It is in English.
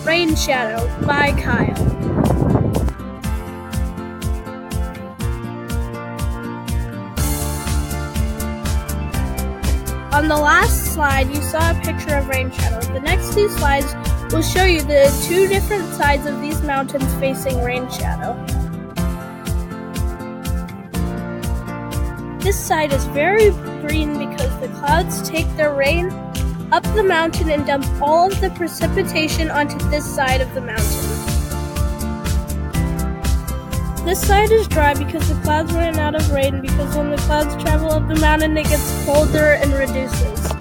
Rain Shadow by Kyle. On the last slide, you saw a picture of Rain Shadow. The next two slides will show you the two different sides of these mountains facing Rain Shadow. This side is very green because the clouds take their rain up the mountain and dump all of the precipitation onto this side of the mountain. This side is dry because the clouds ran out of rain, because when the clouds travel up the mountain it gets colder and reduces.